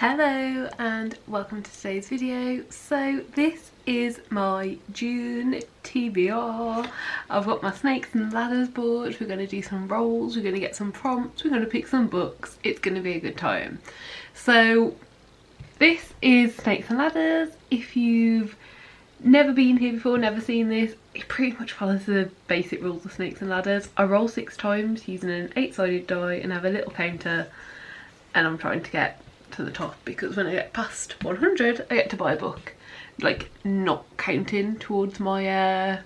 Hello and welcome to today's video. So this is my June TBR. I've got my snakes and ladders board. We're going to do some rolls, we're going to get some prompts, we're going to pick some books. It's going to be a good time. So this is snakes and ladders. If you've never been here before, never seen this, it pretty much follows the basic rules of snakes and ladders. I roll 6 times using an 8-sided die and have a little counter, and I'm trying to get to the top because when I get past 100 I get to buy a book, like not counting towards my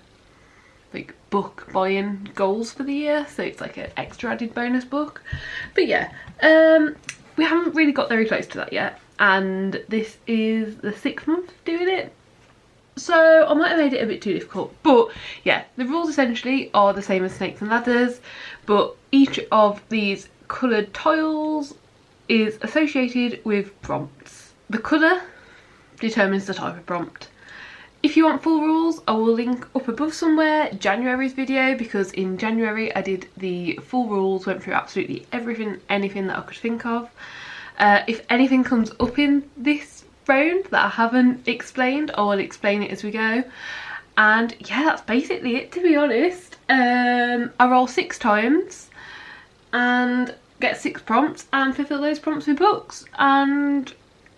like book buying goals for the year, so it's like an extra added bonus book. But yeah, we haven't really got very close to that yet, and this is the 6th month doing it, so I might have made it a bit too difficult. But yeah, the rules essentially are the same as snakes and ladders, but each of these coloured tiles is associated with prompts. The colour determines the type of prompt. If you want full rules, I will link up above somewhere January's video, because in January I did the full rules, went through absolutely everything, anything that I could think of. If anything comes up in this round that I haven't explained, I will explain it as we go. And yeah, that's basically it, to be honest. I roll 6 times and get 6 prompts and fulfill those prompts with books, and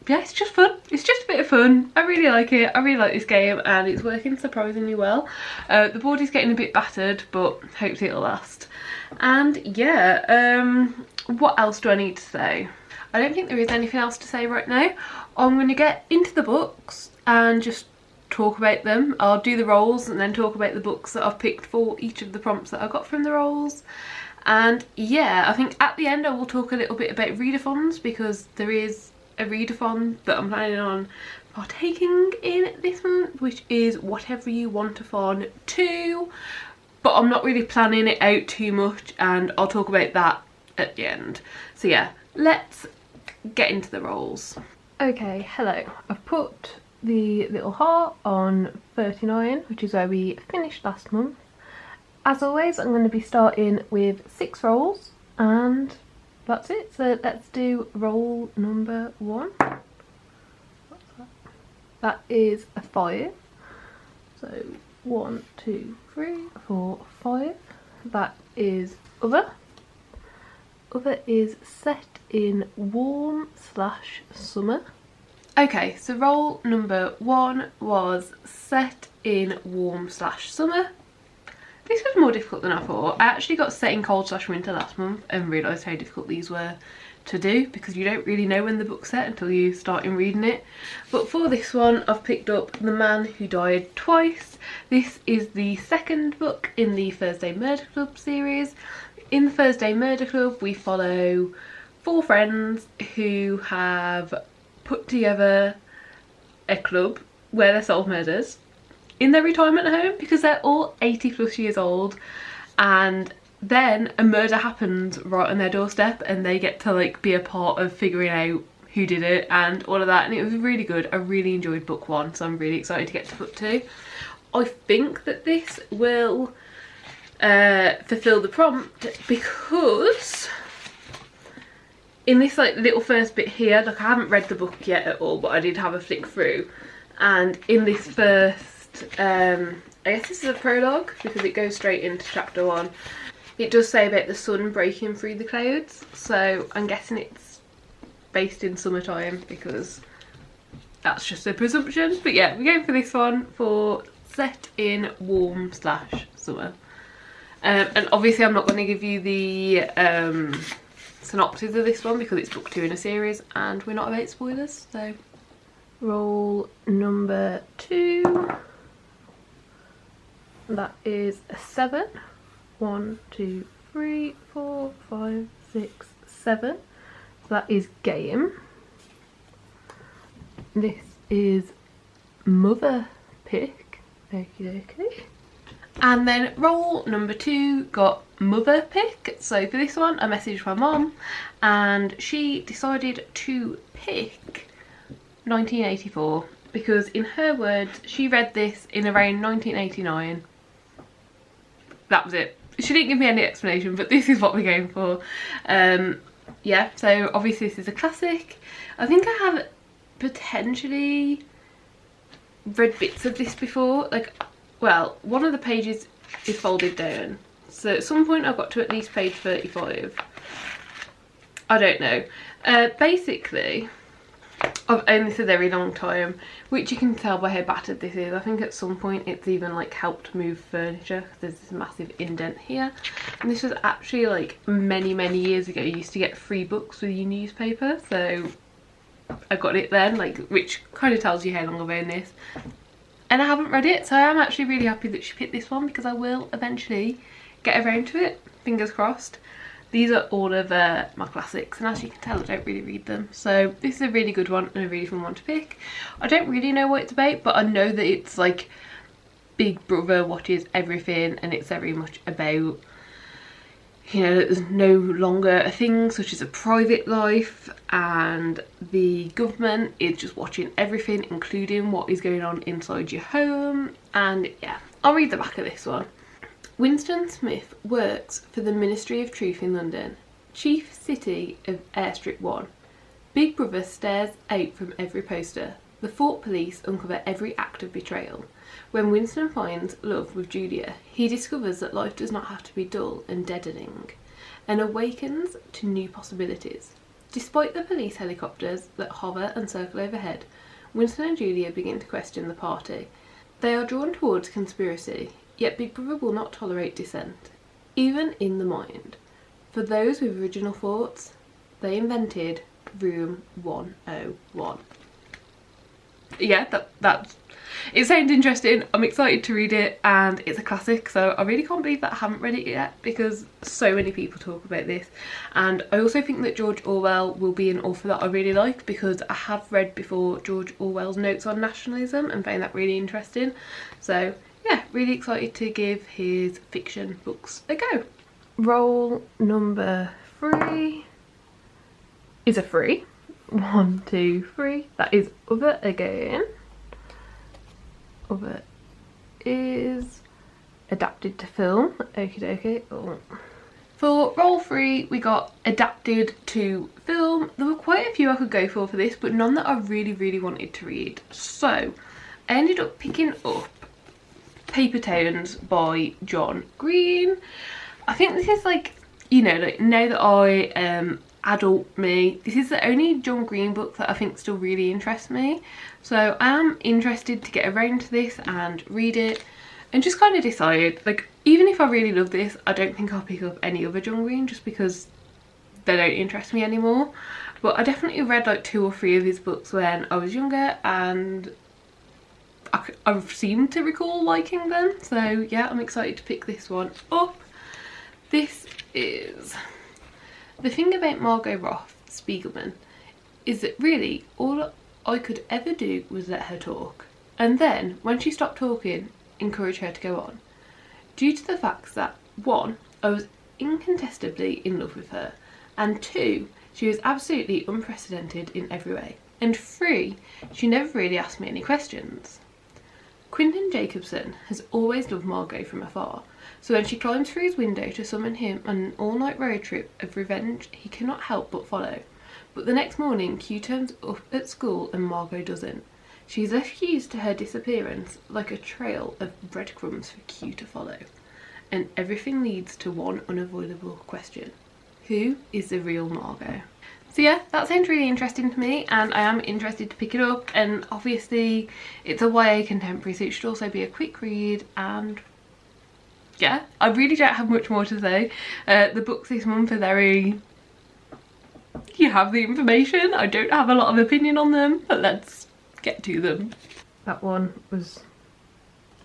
yeah, it's just fun. It's just a bit of fun. I really like it. I really like this game and it's working surprisingly well. The board is getting a bit battered, but hopefully it'll last. And yeah, what else do I need to say? I don't think there is anything else to say right now. I'm going to get into the books and just talk about them. I'll do the rolls and then talk about the books that I've picked for each of the prompts that I got from the rolls. And yeah, I think at the end I will talk a little bit about readathons, because there is a readathon that I'm planning on partaking in this month, which is Whatever You Want-a-thon 2, but I'm not really planning it out too much, and I'll talk about that at the end. So yeah, let's get into the rolls. Okay, hello. I've put the little heart on 39, which is where we finished last month. As always, I'm going to be starting with 6 rolls, and that's it. So let's do roll number 1. What's that? That is a 5. So 1, 2, 3, 4, 5. That is other. Other is set in warm/summer. Okay, so roll number 1 was set in warm/summer. This was more difficult than I thought. I actually got set in cold/winter last month and realised how difficult these were to do, because you don't really know when the book's set until you start in reading it. But for this one, I've picked up The Man Who Died Twice. This is the 2nd book in the Thursday Murder Club series. In the Thursday Murder Club, we follow 4 friends who have put together a club where they solve murders in their retirement home, because they're all 80+ years old, and then a murder happens right on their doorstep and they get to like be a part of figuring out who did it and all of that, and it was really good. I really enjoyed book 1, so I'm really excited to get to book 2. I think that this will fulfill the prompt, because in this like little first bit here, like I haven't read the book yet at all, but I did have a flick through, and in this first I guess this is a prologue because it goes straight into chapter 1. It does say about the sun breaking through the clouds, so I'm guessing it's based in summertime, because that's just a presumption. But yeah, we're going for this one for set in warm/summer. And obviously I'm not going to give you the synopsis of this one because it's book 2 in a series and we're not about spoilers. So roll number 2. That is a 7. 1, 2, 3, 4, 5, 6, 7. So that is game. This is mother pick. Okie dokie. And then roll number 2 got mother pick. So for this one, I messaged my mom and she decided to pick 1984, because in her words, she read this in around 1989. That was it. She didn't give me any explanation, but this is what we're going for. yeah, so obviously this is a classic. I think I have potentially read bits of this before. Like, well, one of the pages is folded down, so at some point I got to at least page 35. I don't know. Basically, I've owned this a very long time, which you can tell by how battered this is. I think at some point it's even like helped move furniture because there's this massive indent here. And this was actually like many years ago. You used to get free books with your newspaper, so I got it then, like, which kind of tells you how long I've owned this. And I haven't read it, so I'm actually really happy that she picked this one because I will eventually get around to it, fingers crossed. These are all of my classics, and as you can tell I don't really read them, so this is a really good one and a really fun one to pick. I don't really know what it's about, but I know that it's like Big Brother watches everything, and it's very much about, you know, that there's no longer a thing such as a private life, and the government is just watching everything, including what is going on inside your home. And yeah, I'll read the back of this one. Winston Smith works for the Ministry of Truth in London, chief city of Airstrip 1. Big Brother stares out from every poster. The Fort Police uncover every act of betrayal. When Winston finds love with Julia, he discovers that life does not have to be dull and deadening, and awakens to new possibilities. Despite the police helicopters that hover and circle overhead, Winston and Julia begin to question the party. They are drawn towards conspiracy, yet Big Brother will not tolerate dissent, even in the mind. For those with original thoughts, they invented Room 101. Yeah, that's it. Sounds interesting. I'm excited to read it, and it's a classic, so I really can't believe that I haven't read it yet because so many people talk about this. And I also think that George Orwell will be an author that I really like, because I have read before George Orwell's Notes on Nationalism and found that really interesting. So yeah, really excited to give his fiction books a go. Roll number 3 is a 3. 1, 2, 3. That is Other again. Other is adapted to film. Okie dokie. Oh. For roll 3 we got adapted to film. There were quite a few I could go for this, but none that I really wanted to read. So I ended up picking up Paper Towns by John Green. I think this is like, you know, like now that I am adult me, this is the only John Green book that I think still really interests me. So I am interested to get around to this and read it and just kind of decide, like, even if I really love this, I don't think I'll pick up any other John Green just because they don't interest me anymore. But I definitely read like 2 or 3 of his books when I was younger, and I seem to recall liking them. So yeah, I'm excited to pick this one up. This is... The thing about Margot Roth Spiegelman is that really all I could ever do was let her talk, and then when she stopped talking, encourage her to go on, due to the fact that 1, I was incontestably in love with her, and 2, she was absolutely unprecedented in every way, and 3, she never really asked me any questions. Quentin Jacobson has always loved Margot from afar, so when she climbs through his window to summon him on an all-night road trip of revenge, he cannot help but follow. But the next morning, Q turns up at school and Margot doesn't. She is left used to her disappearance like a trail of breadcrumbs for Q to follow. And everything leads to one unavoidable question. Who is the real Margot? So yeah, that sounds really interesting to me, and I am interested to pick it up. And obviously it's a YA contemporary, so it should also be a quick read. And yeah, I really don't have much more to say. The books this month are very... You have the information. I don't have a lot of opinion on them, but let's get to them. That one was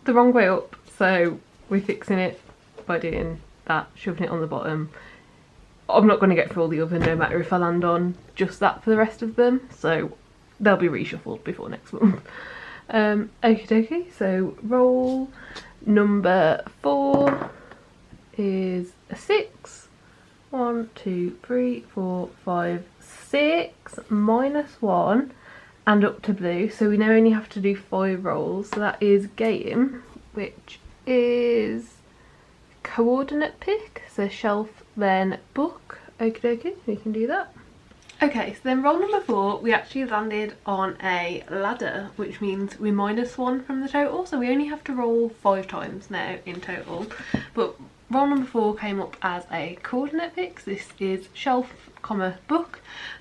the wrong way up, so we're fixing it by doing that, shoving it on the bottom. I'm not going to get through all the oven no matter if I land on just that for the rest of them, so they'll be reshuffled before next month. Okie dokie, so roll number 4 is a 6. 1, 2, 3, 4, 5, 6, -1 and up to blue, so we now only have to do 5 rolls. So that is game, which is coordinate pick, so shelf then book. Okie dokie, we can do that. Okay, so then roll number 4, we actually landed on a ladder, which means we -1 from the total, so we only have to roll 5 times now in total. But roll number 4 came up as a coordinate pick. This is shelf, book.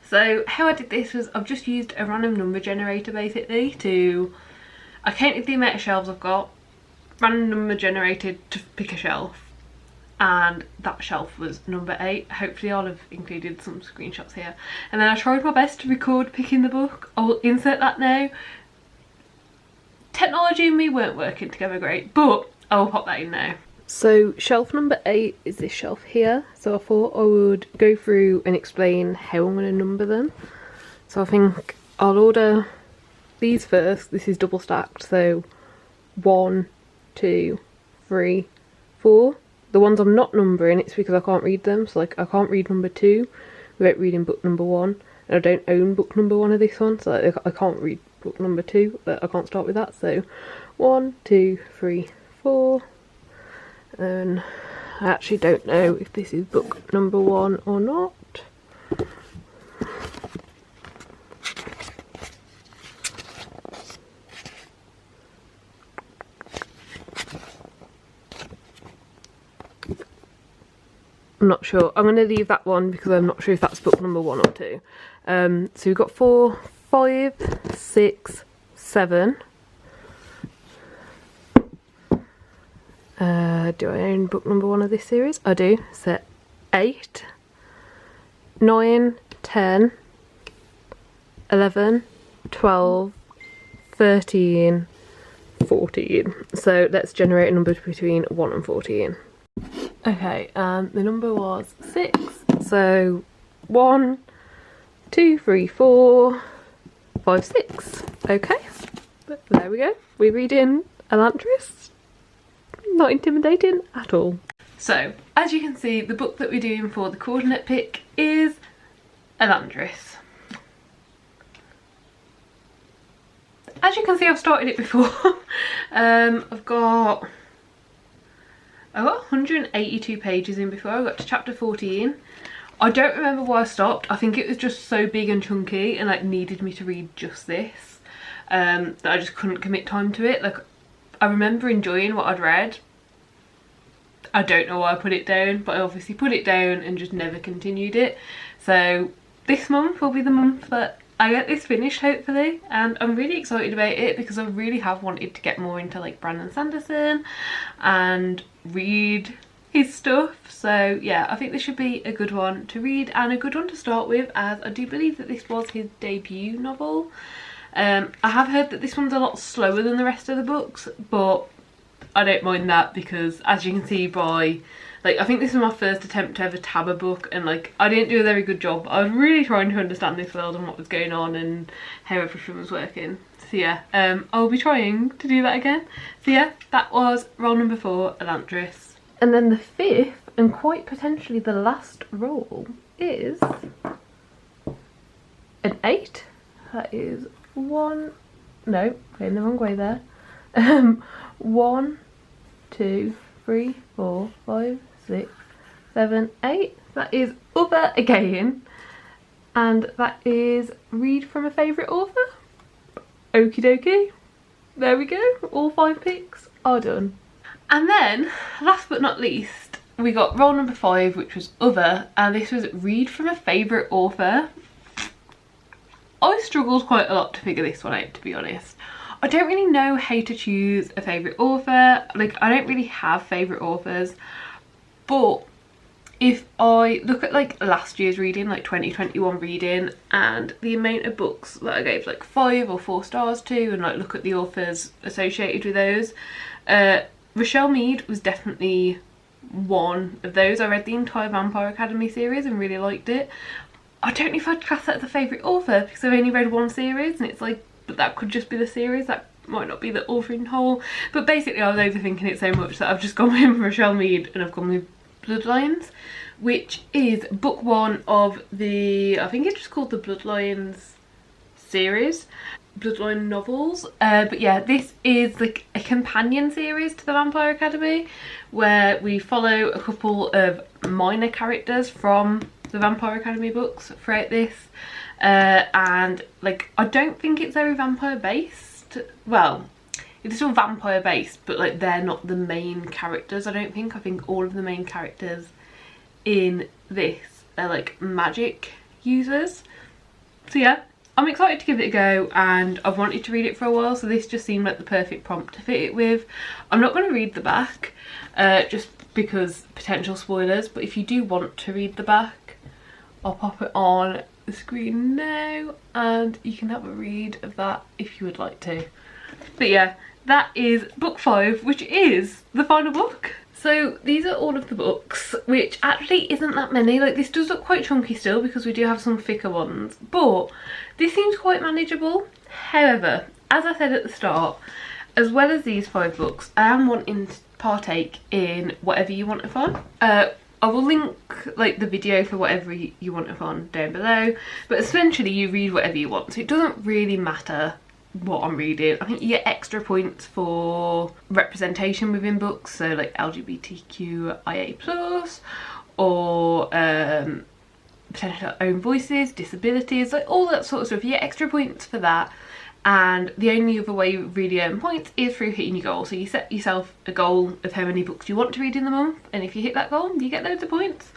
So how I did this was I've just used a random number generator basically to, I counted the amount of shelves I've got, random number generated to pick a shelf, and that shelf was number 8. Hopefully I'll have included some screenshots here. And then I tried my best to record picking the book. I'll insert that now. Technology and me weren't working together great, but I'll pop that in now. So shelf number 8 is this shelf here. So I thought I would go through and explain how I'm going to number them. So I think I'll order these first. This is double stacked, so 1, 2, 3, 4. The ones I'm not numbering, it's because I can't read them. So like I can't read number 2 without reading book number 1. And I don't own book number 1 of this one, so like, I can't read book number 2, but I can't start with that. So 1, 2, 3, 4. And I actually don't know if this is book number 1 or not. I'm not sure. I'm going to leave that one because I'm not sure if that's book number 1 or 2. So we've got 4, 5, 6, 7. Do I own book number 1 of this series? I do. So 8, 9, 10, 11, 12, 13, 14. So let's generate a number between 1 and 14. Okay, the number was 6, so 1, 2, 3, 4, 5, 6. Okay, but there we go. We're reading Elantris. Not intimidating at all. So, as you can see, the book that we're doing for the coordinate pick is Elantris. As you can see, I've started it before. I've got 182 pages in before I got to chapter 14. I don't remember why I stopped. I think it was just so big and chunky and like needed me to read just this, that I just couldn't commit time to it. Like I remember enjoying what I'd read. I don't know why I put it down, but I obviously put it down and just never continued it. So this month will be the month that I get this finished, hopefully, and I'm really excited about it because I really have wanted to get more into like Brandon Sanderson and read his stuff. So yeah, I think this should be a good one to read and a good one to start with, as I do believe that this was his debut novel. I have heard that this one's a lot slower than the rest of the books, but I don't mind that because, as you can see by, like, I think this was my first attempt to ever tab a book, and like I didn't do a very good job. I was really trying to understand this world and what was going on and how everything was working. So yeah, I'll be trying to do that again. So yeah, that was roll number 4, Elantris. And then the 5th, and quite potentially the last roll, is an 8. That is 1, no, going the wrong way there. 1, 2, 3, 4, 5, 6, 7, 8. That is other again, and that is read from a favourite author. Okie dokie, there we go, all 5 picks are done. And then last but not least, we got roll number 5, which was other, and this was read from a favourite author. I struggled quite a lot to figure this one out, to be honest. I don't really know how to choose a favourite author. Like, I don't really have favourite authors, but if I look at like last year's reading, like 2021 reading, and the amount of books that I gave like 5 or 4 stars to, and like look at the authors associated with those, Rochelle Mead was definitely one of those. I read the entire Vampire Academy series and really liked it. I don't know if I'd class that as a favourite author because I've only read 1 series, and it's like, but that could just be the series, that might not be the author in whole. But basically I was overthinking it so much that I've just gone with Rochelle Mead and I've gone with Bloodlines, which is book 1 of the, I think it's just called the Bloodlines series, Bloodline novels. But yeah, this is like a companion series to the Vampire Academy, where we follow a couple of minor characters from the Vampire Academy books throughout this, and like I don't think it's very vampire based. Well, it's still vampire based, but like they're not the main characters. I don't think. I think all of the main characters in this are like magic users. So yeah, I'm excited to give it a go, and I've wanted to read it for a while, so this just seemed like the perfect prompt to fit it with. I'm not going to read the back, just because potential spoilers, but if you do want to read the back, I'll pop it on the screen now and you can have a read of that if you would like to. But yeah, that is book 5, which is the final book. So these are all of the books, which actually isn't that many. Like, this does look quite chunky still because we do have some thicker ones, but this seems quite manageable. However, as I said at the start, as well as these 5 books, I am wanting to partake in Whatever You Wantathon. I will link like the video for Whatever You Wantathon down below, but essentially you read whatever you want, so it doesn't really matter what I'm reading. I think you get extra points for representation within books, so like LGBTQIA+, or potential own voices, disabilities, like all that sort of stuff. You get extra points for that, and the only other way you really earn points is through hitting your goal. So you set yourself a goal of how many books you want to read in the month, and if you hit that goal you get loads of points.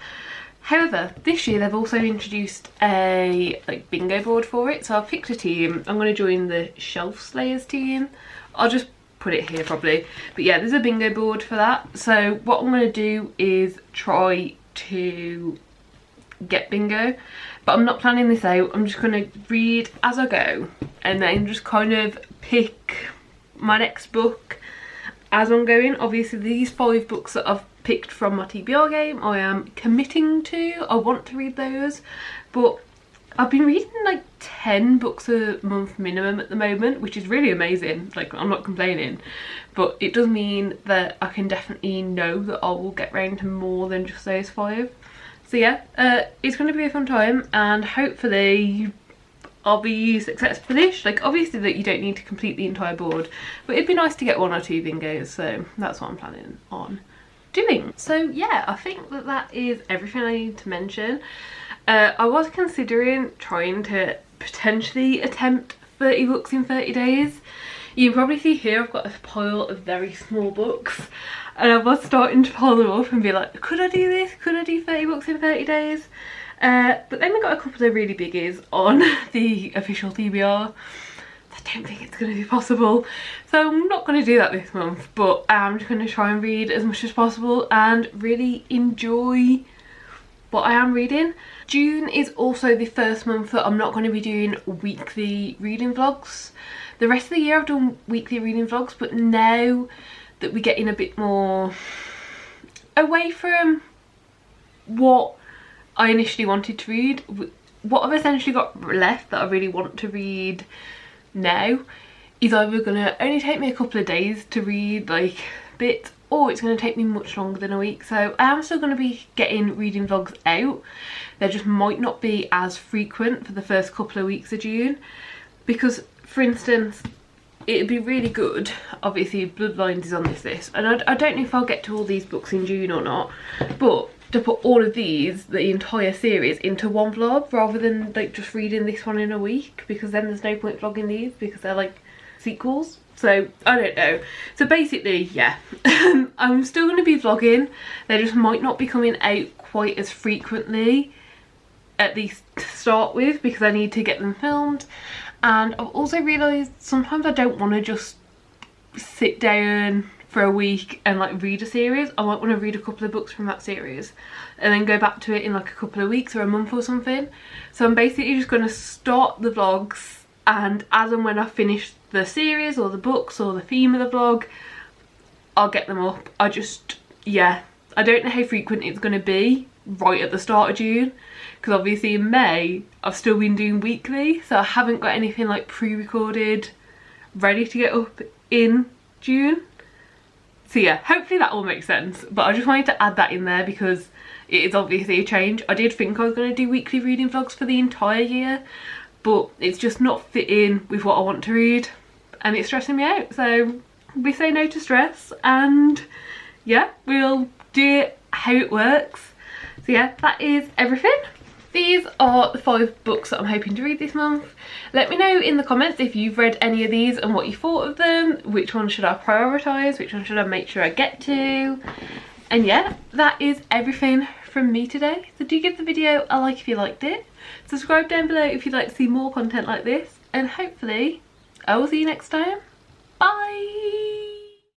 However, this year they've also introduced a like bingo board for it, so I've picked a team. I'm going to join the Shelf Slayers team. I'll just put it here probably. But yeah, there's a bingo board for that. So what I'm going to do is try to get bingo, but I'm not planning this out. I'm just going to read as I go and then just kind of pick my next book as I'm going. Obviously these 5 books that I've picked from my TBR game, I am committing to. I want to read those, but I've been reading like 10 books a month minimum at the moment, which is really amazing. Like, I'm not complaining, but it does mean that I can definitely know that I will get round to more than just those 5. So yeah, it's going to be a fun time, and hopefully I'll be successful-ish. Like, obviously that you don't need to complete the entire board, but it'd be nice to get 1 or 2 bingos, so that's what I'm planning on doing. So yeah, I think that that is everything I need to mention. I was considering trying to potentially attempt 30 books in 30 days. You can probably see here I've got a pile of very small books, and I was starting to pile them up and be like, could I do this? Could I do 30 books in 30 days? But then we got a couple of really biggies on the official TBR. I don't think it's going to be possible, so I'm not going to do that this month, but I'm just going to try and read as much as possible and really enjoy what I am reading. June is also the first month that I'm not going to be doing weekly reading vlogs. The rest of the year I've done weekly reading vlogs, but now that we're getting a bit more away from what I initially wanted to read, what I've essentially got left that I really want to read now is either going to only take me a couple of days to read like bits, or it's going to take me much longer than a week. So I am still going to be getting reading vlogs out. They just might not be as frequent for the first couple of weeks of June, because for instance it'd be really good, obviously Bloodlines is on this list, and I don't know if I'll get to all these books in June or not, but to put all of these, the entire series, into one vlog rather than like just reading this one in a week, because then there's no point vlogging these because they're like sequels. So I don't know. So basically, yeah, I'm still going to be vlogging. They just might not be coming out quite as frequently, at least to start with, because I need to get them filmed. And I've also realised sometimes I don't want to just sit down for a week and like read a series. I might want to read a couple of books from that series and then go back to it in like a couple of weeks or a month or something. So I'm basically just going to start the vlogs, and as and when I finish the series or the books or the theme of the vlog, I'll get them up. Yeah, I don't know how frequent it's going to be right at the start of June, because obviously in May I've still been doing weekly, so I haven't got anything like pre-recorded ready to get up in June. So yeah, hopefully that all makes sense, but I just wanted to add that in there because it is obviously a change. I did think I was going to do weekly reading vlogs for the entire year, but it's just not fitting with what I want to read, and it's stressing me out. So we say no to stress, and yeah, we'll do it how it works. So yeah, that is everything. these are the 5 books that I'm hoping to read this month. Let me know in the comments if you've read any of these and what you thought of them. Which one should I prioritise? Which one should I make sure I get to? And yeah, that is everything from me today. So do give the video a like if you liked it. Subscribe down below if you'd like to see more content like this. And hopefully I will see you next time. Bye!